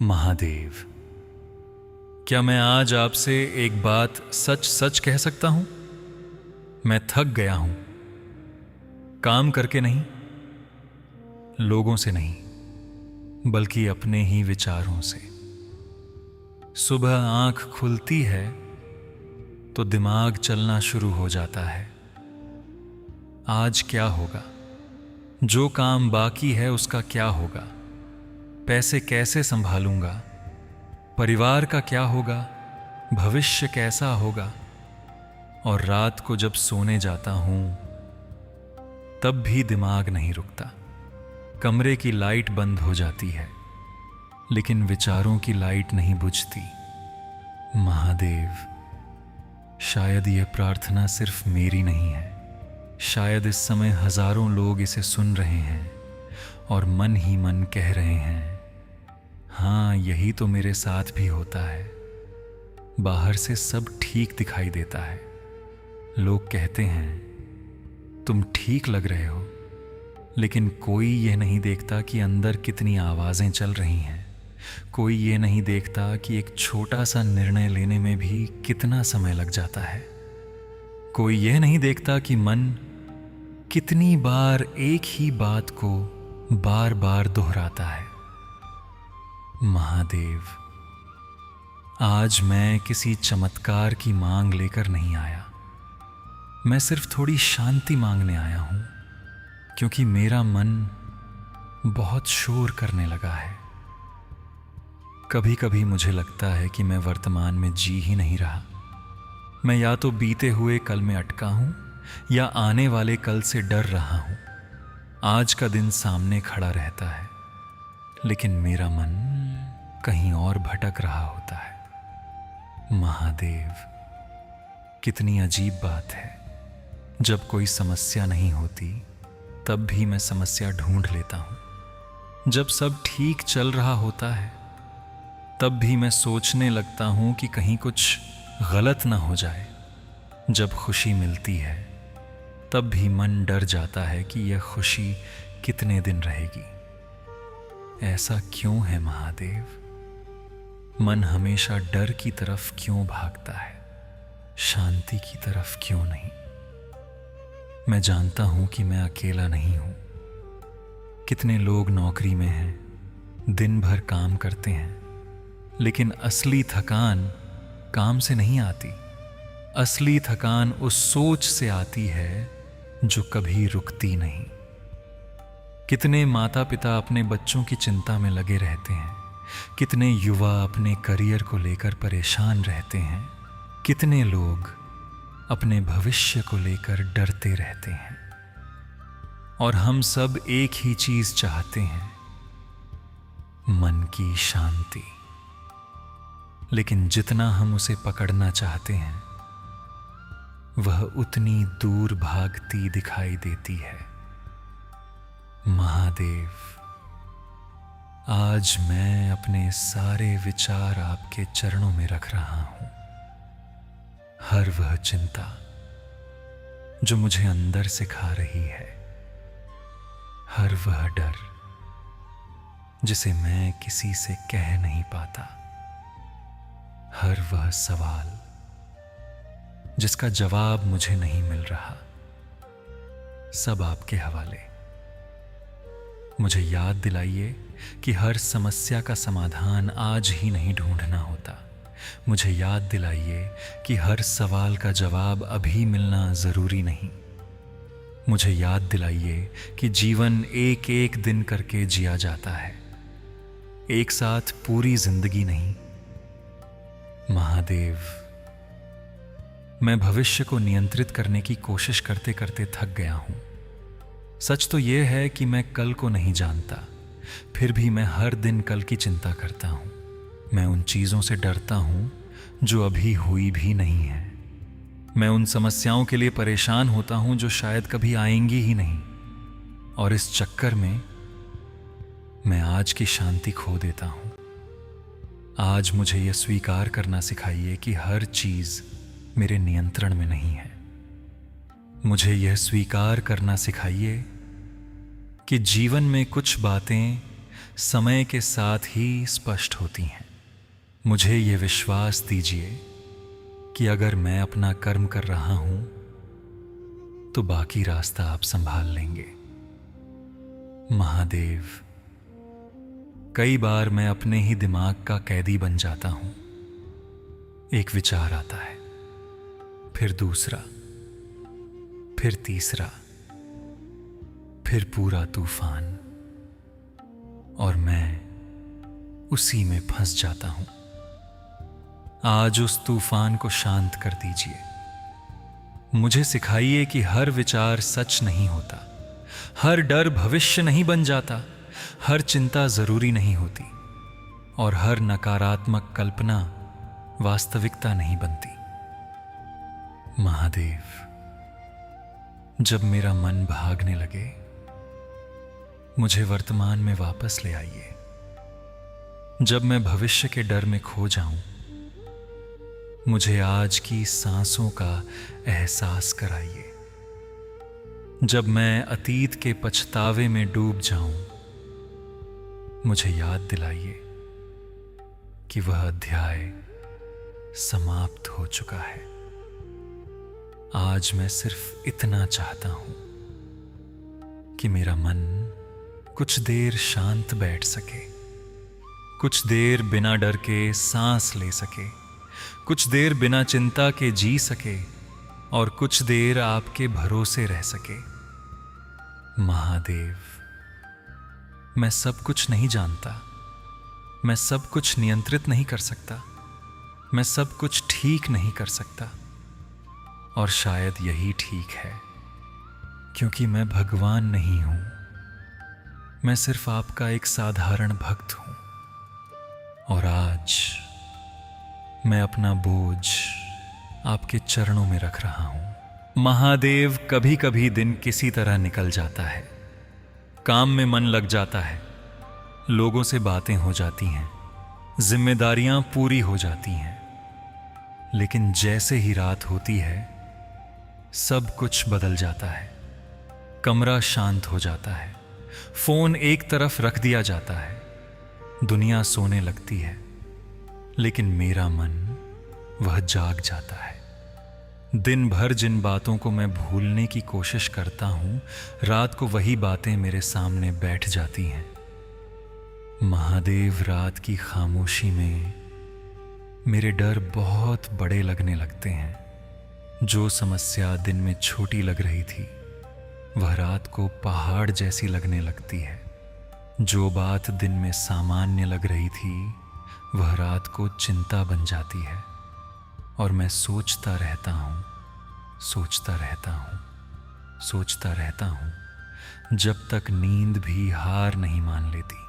महादेव, क्या मैं आज आपसे एक बात सच सच कह सकता हूं? मैं थक गया हूं। काम करके नहीं, लोगों से नहीं, बल्कि अपने ही विचारों से। सुबह आंख खुलती है तो दिमाग चलना शुरू हो जाता है। आज क्या होगा? जो काम बाकी है उसका क्या होगा? पैसे कैसे संभालूंगा? परिवार का क्या होगा? भविष्य कैसा होगा? और रात को जब सोने जाता हूं तब भी दिमाग नहीं रुकता। कमरे की लाइट बंद हो जाती है, लेकिन विचारों की लाइट नहीं बुझती। महादेव, शायद यह प्रार्थना सिर्फ मेरी नहीं है। शायद इस समय हजारों लोग इसे सुन रहे हैं और मन ही मन कह रहे हैं, हाँ, यही तो मेरे साथ भी होता है। बाहर से सब ठीक दिखाई देता है। लोग कहते हैं तुम ठीक लग रहे हो, लेकिन कोई यह नहीं देखता कि अंदर कितनी आवाजें चल रही हैं। कोई ये नहीं देखता कि एक छोटा सा निर्णय लेने में भी कितना समय लग जाता है। कोई यह नहीं देखता कि मन कितनी बार एक ही बात को बार बार दोहराता है। महादेव, आज मैं किसी चमत्कार की मांग लेकर नहीं आया। मैं सिर्फ थोड़ी शांति मांगने आया हूं, क्योंकि मेरा मन बहुत शोर करने लगा है। कभी कभी मुझे लगता है कि मैं वर्तमान में जी ही नहीं रहा। मैं या तो बीते हुए कल में अटका हूं या आने वाले कल से डर रहा हूं। आज का दिन सामने खड़ा रहता है, लेकिन मेरा मन कहीं और भटक रहा होता है। महादेव, कितनी अजीब बात है। जब कोई समस्या नहीं होती तब भी मैं समस्या ढूंढ लेता हूं। जब सब ठीक चल रहा होता है तब भी मैं सोचने लगता हूं कि कहीं कुछ गलत ना हो जाए। जब खुशी मिलती है तब भी मन डर जाता है कि यह खुशी कितने दिन रहेगी। ऐसा क्यों है महादेव? मन हमेशा डर की तरफ क्यों भागता है, शांति की तरफ क्यों नहीं? मैं जानता हूं कि मैं अकेला नहीं हूं। कितने लोग नौकरी में हैं, दिन भर काम करते हैं, लेकिन असली थकान काम से नहीं आती। असली थकान उस सोच से आती है जो कभी रुकती नहीं। कितने माता पिता अपने बच्चों की चिंता में लगे रहते हैं। कितने युवा अपने करियर को लेकर परेशान रहते हैं। कितने लोग अपने भविष्य को लेकर डरते रहते हैं। और हम सब एक ही चीज चाहते हैं, मन की शांति। लेकिन जितना हम उसे पकड़ना चाहते हैं, वह उतनी दूर भागती दिखाई देती है। महादेव, आज मैं अपने सारे विचार आपके चरणों में रख रहा हूं। हर वह चिंता जो मुझे अंदर से खा रही है, हर वह डर जिसे मैं किसी से कह नहीं पाता, हर वह सवाल जिसका जवाब मुझे नहीं मिल रहा, सब आपके हवाले। मुझे याद दिलाइए कि हर समस्या का समाधान आज ही नहीं ढूंढना होता। मुझे याद दिलाइए कि हर सवाल का जवाब अभी मिलना जरूरी नहीं। मुझे याद दिलाइए कि जीवन एक एक दिन करके जिया जाता है, एक साथ पूरी जिंदगी नहीं। महादेव, मैं भविष्य को नियंत्रित करने की कोशिश करते करते थक गया हूं। सच तो यह है कि मैं कल को नहीं जानता, फिर भी मैं हर दिन कल की चिंता करता हूं। मैं उन चीजों से डरता हूं जो अभी हुई भी नहीं है। मैं उन समस्याओं के लिए परेशान होता हूं जो शायद कभी आएंगी ही नहीं। और इस चक्कर में मैं आज की शांति खो देता हूं। आज मुझे यह स्वीकार करना सिखाइए कि हर चीज मेरे नियंत्रण में नहीं है। मुझे यह स्वीकार करना सिखाइए कि जीवन में कुछ बातें समय के साथ ही स्पष्ट होती हैं। मुझे ये विश्वास दीजिए कि अगर मैं अपना कर्म कर रहा हूं तो बाकी रास्ता आप संभाल लेंगे। महादेव, कई बार मैं अपने ही दिमाग का कैदी बन जाता हूं। एक विचार आता है, फिर दूसरा, फिर तीसरा, फिर पूरा तूफान, और मैं उसी में फंस जाता हूं। आज उस तूफान को शांत कर दीजिए। मुझे सिखाइए कि हर विचार सच नहीं होता, हर डर भविष्य नहीं बन जाता, हर चिंता जरूरी नहीं होती, और हर नकारात्मक कल्पना वास्तविकता नहीं बनती। महादेव, जब मेरा मन भागने लगे, मुझे वर्तमान में वापस ले आइए। जब मैं भविष्य के डर में खो जाऊं, मुझे आज की सांसों का एहसास कराइए। जब मैं अतीत के पछतावे में डूब जाऊं, मुझे याद दिलाइए कि वह अध्याय समाप्त हो चुका है। आज मैं सिर्फ इतना चाहता हूं कि मेरा मन कुछ देर शांत बैठ सके, कुछ देर बिना डर के सांस ले सके, कुछ देर बिना चिंता के जी सके, और कुछ देर आपके भरोसे रह सके। महादेव, मैं सब कुछ नहीं जानता, मैं सब कुछ नियंत्रित नहीं कर सकता, मैं सब कुछ ठीक नहीं कर सकता, और शायद यही ठीक है, क्योंकि मैं भगवान नहीं हूं। मैं सिर्फ आपका एक साधारण भक्त हूं, और आज मैं अपना बोझ आपके चरणों में रख रहा हूं। महादेव, कभी कभी दिन किसी तरह निकल जाता है, काम में मन लग जाता है, लोगों से बातें हो जाती हैं, जिम्मेदारियां पूरी हो जाती हैं, लेकिन जैसे ही रात होती है सब कुछ बदल जाता है। कमरा शांत हो जाता है, फोन एक तरफ रख दिया जाता है, दुनिया सोने लगती है, लेकिन मेरा मन वह जाग जाता है। दिन भर जिन बातों को मैं भूलने की कोशिश करता हूं, रात को वही बातें मेरे सामने बैठ जाती हैं। महादेव, रात की खामोशी में मेरे डर बहुत बड़े लगने लगते हैं। जो समस्या दिन में छोटी लग रही थी, वह रात को पहाड़ जैसी लगने लगती है। जो बात दिन में सामान्य लग रही थी, वह रात को चिंता बन जाती है, और मैं सोचता रहता हूं, सोचता रहता हूं, सोचता रहता हूं, जब तक नींद भी हार नहीं मान लेती।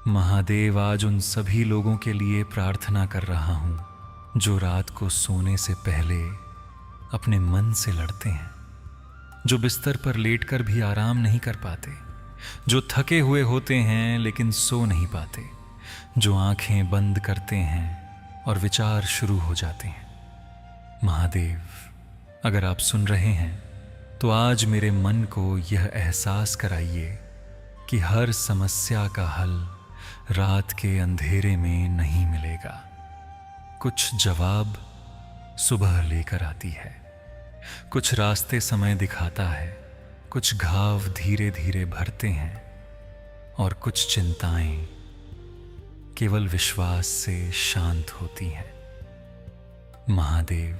महादेव, आज उन सभी लोगों के लिए प्रार्थना कर रहा हूं जो रात को सोने से पहले अपने मन से लड़ते हैं, जो बिस्तर पर लेटकर भी आराम नहीं कर पाते, जो थके हुए होते हैं लेकिन सो नहीं पाते, जो आंखें बंद करते हैं और विचार शुरू हो जाते हैं। महादेव, अगर आप सुन रहे हैं तो आज मेरे मन को यह एहसास कराइए कि हर समस्या का हल रात के अंधेरे में नहीं मिलेगा। कुछ जवाब सुबह लेकर आती है, कुछ रास्ते समय दिखाता है, कुछ घाव धीरे धीरे भरते हैं, और कुछ चिंताएं केवल विश्वास से शांत होती हैं। महादेव,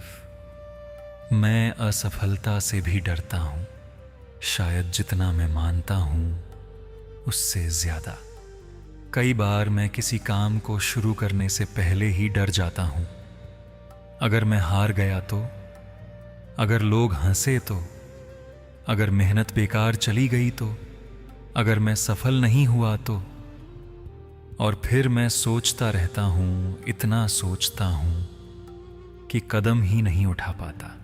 मैं असफलता से भी डरता हूं, शायद जितना मैं मानता हूं उससे ज्यादा। कई बार मैं किसी काम को शुरू करने से पहले ही डर जाता हूं। अगर मैं हार गया तो, अगर लोग हंसे तो, अगर मेहनत बेकार चली गई तो, अगर मैं सफल नहीं हुआ तो, और फिर मैं सोचता रहता हूं, इतना सोचता हूं कि कदम ही नहीं उठा पाता।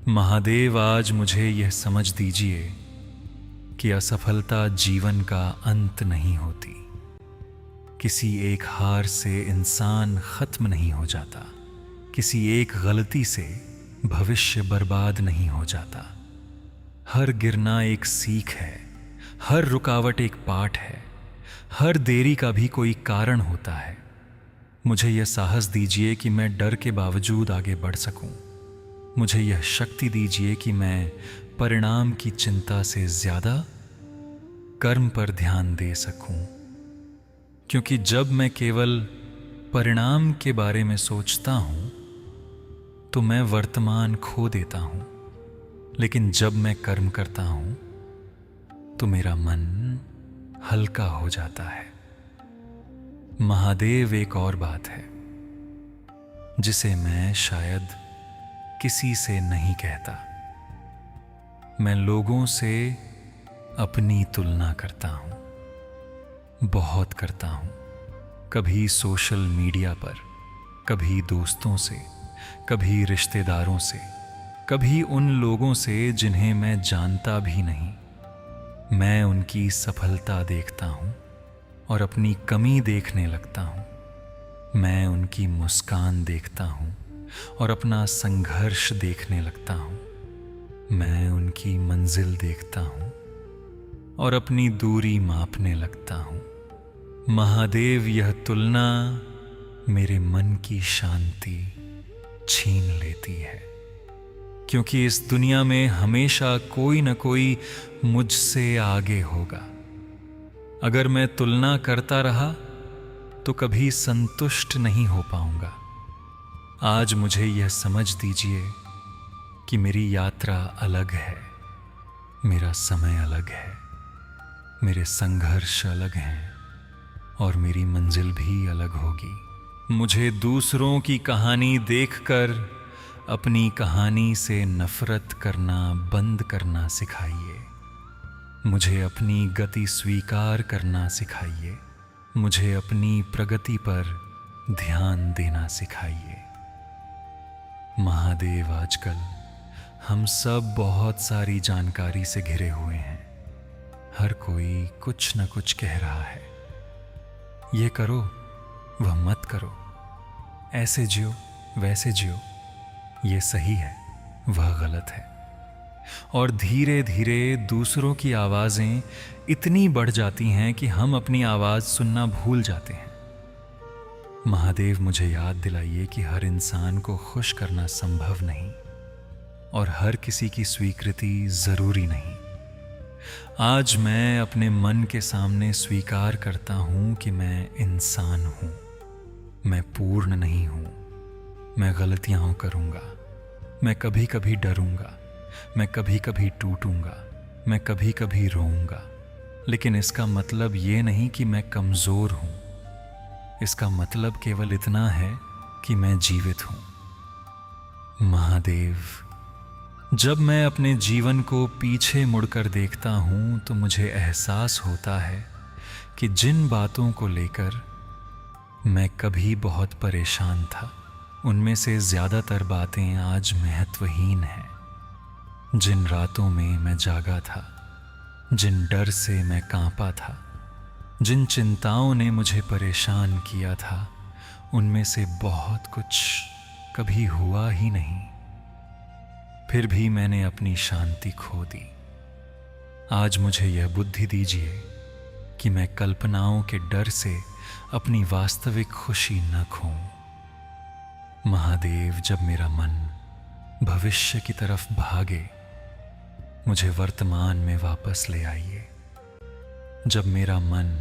महादेव, आज मुझे यह समझ दीजिए कि असफलता जीवन का अंत नहीं होती। किसी एक हार से इंसान खत्म नहीं हो जाता, किसी एक गलती से भविष्य बर्बाद नहीं हो जाता। हर गिरना एक सीख है, हर रुकावट एक पाठ है, हर देरी का भी कोई कारण होता है। मुझे यह साहस दीजिए कि मैं डर के बावजूद आगे बढ़ सकूं। मुझे यह शक्ति दीजिए कि मैं परिणाम की चिंता से ज्यादा कर्म पर ध्यान दे सकूं। क्योंकि जब मैं केवल परिणाम के बारे में सोचता हूं तो मैं वर्तमान खो देता हूं, लेकिन जब मैं कर्म करता हूं तो मेरा मन हल्का हो जाता है। महादेव एक और बात है जिसे मैं शायद किसी से नहीं कहता। मैं लोगों से अपनी तुलना करता हूं, बहुत करता हूं। कभी सोशल मीडिया पर, कभी दोस्तों से, कभी रिश्तेदारों से, कभी उन लोगों से जिन्हें मैं जानता भी नहीं। मैं उनकी सफलता देखता हूं और अपनी कमी देखने लगता हूं। मैं उनकी मुस्कान देखता हूं और अपना संघर्ष देखने लगता हूं। मैं उनकी मंजिल देखता हूं और अपनी दूरी मापने लगता हूं। महादेव, यह तुलना मेरे मन की शांति छीन लेती है, क्योंकि इस दुनिया में हमेशा कोई न कोई मुझसे आगे होगा। अगर मैं तुलना करता रहा तो कभी संतुष्ट नहीं हो पाऊंगा। आज मुझे यह समझ दीजिए कि मेरी यात्रा अलग है, मेरा समय अलग है, मेरे संघर्ष अलग हैं और मेरी मंजिल भी अलग होगी। मुझे दूसरों की कहानी देखकर अपनी कहानी से नफरत करना बंद करना सिखाइए। मुझे अपनी गति स्वीकार करना सिखाइए। मुझे अपनी प्रगति पर ध्यान देना सिखाइए। महादेव, आजकल हम सब बहुत सारी जानकारी से घिरे हुए हैं। हर कोई कुछ न कुछ कह रहा है। ये करो, वह मत करो, ऐसे जियो, वैसे जियो, ये सही है, वह गलत है। और धीरे धीरे दूसरों की आवाज़ें इतनी बढ़ जाती हैं कि हम अपनी आवाज़ सुनना भूल जाते हैं। महादेव, मुझे याद दिलाइए कि हर इंसान को खुश करना संभव नहीं और हर किसी की स्वीकृति ज़रूरी नहीं। आज मैं अपने मन के सामने स्वीकार करता हूं कि मैं इंसान हूं। मैं पूर्ण नहीं हूं। मैं गलतियां करूंगा। मैं कभी कभी डरूंगा। मैं कभी कभी टूटूंगा। मैं कभी कभी रोऊंगा। लेकिन इसका मतलब ये नहीं कि मैं कमज़ोर हूं। इसका मतलब केवल इतना है कि मैं जीवित हूं। महादेव, जब मैं अपने जीवन को पीछे मुड़कर देखता हूं तो मुझे एहसास होता है कि जिन बातों को लेकर मैं कभी बहुत परेशान था, उनमें से ज़्यादातर बातें आज महत्वहीन हैं। जिन रातों में मैं जागा था, जिन डर से मैं कांपा था, जिन चिंताओं ने मुझे परेशान किया था, उनमें से बहुत कुछ कभी हुआ ही नहीं। फिर भी मैंने अपनी शांति खो दी। आज मुझे यह बुद्धि दीजिए कि मैं कल्पनाओं के डर से अपनी वास्तविक खुशी न खोऊं। महादेव, जब मेरा मन भविष्य की तरफ भागे, मुझे वर्तमान में वापस ले आइए। जब मेरा मन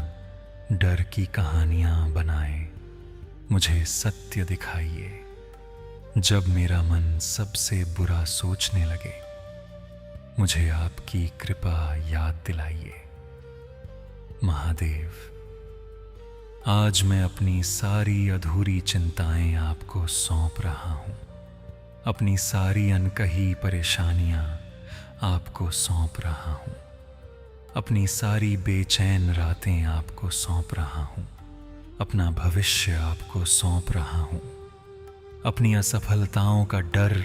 डर की कहानियां बनाए, मुझे सत्य दिखाइए। जब मेरा मन सबसे बुरा सोचने लगे, मुझे आपकी कृपा याद दिलाइए। महादेव, आज मैं अपनी सारी अधूरी चिंताएं आपको सौंप रहा हूं। अपनी सारी अनकही परेशानियां आपको सौंप रहा हूं। अपनी सारी बेचैन रातें आपको सौंप रहा हूं। अपना भविष्य आपको सौंप रहा हूं। अपनी असफलताओं का डर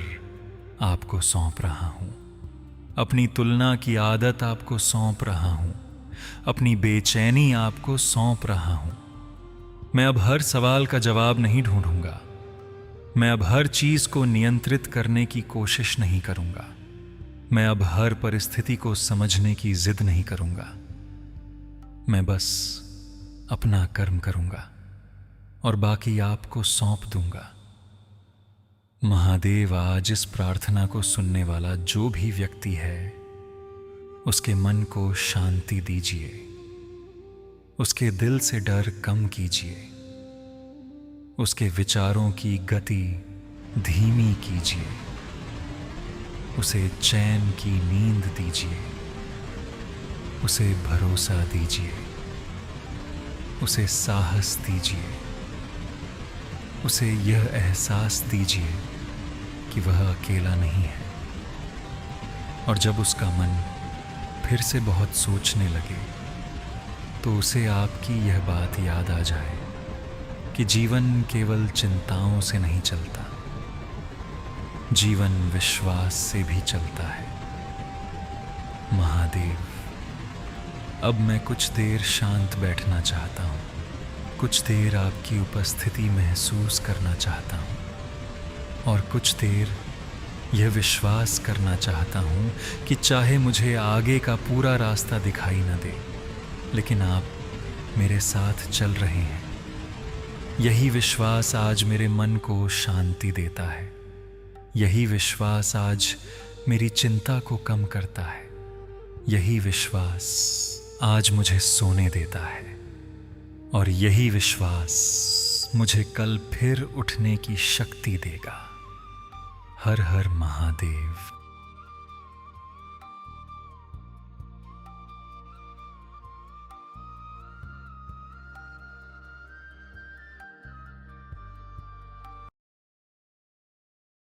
आपको सौंप रहा हूं। अपनी तुलना की आदत आपको सौंप रहा हूं। अपनी बेचैनी आपको सौंप रहा हूं। मैं अब हर सवाल का जवाब नहीं ढूंढूंगा। मैं अब हर चीज को नियंत्रित करने की कोशिश नहीं करूंगा। मैं अब हर परिस्थिति को समझने की जिद नहीं करूंगा। मैं बस अपना कर्म करूंगा और बाकी आपको सौंप दूंगा। महादेव, आज इस प्रार्थना को सुनने वाला जो भी व्यक्ति है, उसके मन को शांति दीजिए, उसके दिल से डर कम कीजिए, उसके विचारों की गति धीमी कीजिए, उसे चैन की नींद दीजिए, उसे भरोसा दीजिए, उसे साहस दीजिए, उसे यह एहसास दीजिए कि वह अकेला नहीं है। और जब उसका मन फिर से बहुत सोचने लगे तो उसे आपकी यह बात याद आ जाए कि जीवन केवल चिंताओं से नहीं चलता, जीवन विश्वास से भी चलता है। महादेव, अब मैं कुछ देर शांत बैठना चाहता हूँ, कुछ देर आपकी उपस्थिति महसूस करना चाहता हूँ और कुछ देर यह विश्वास करना चाहता हूँ कि चाहे मुझे आगे का पूरा रास्ता दिखाई न दे, लेकिन आप मेरे साथ चल रहे हैं। यही विश्वास आज मेरे मन को शांति देता है। यही विश्वास आज मेरी चिंता को कम करता है। यही विश्वास आज मुझे सोने देता है और यही विश्वास मुझे कल फिर उठने की शक्ति देगा। हर हर महादेव।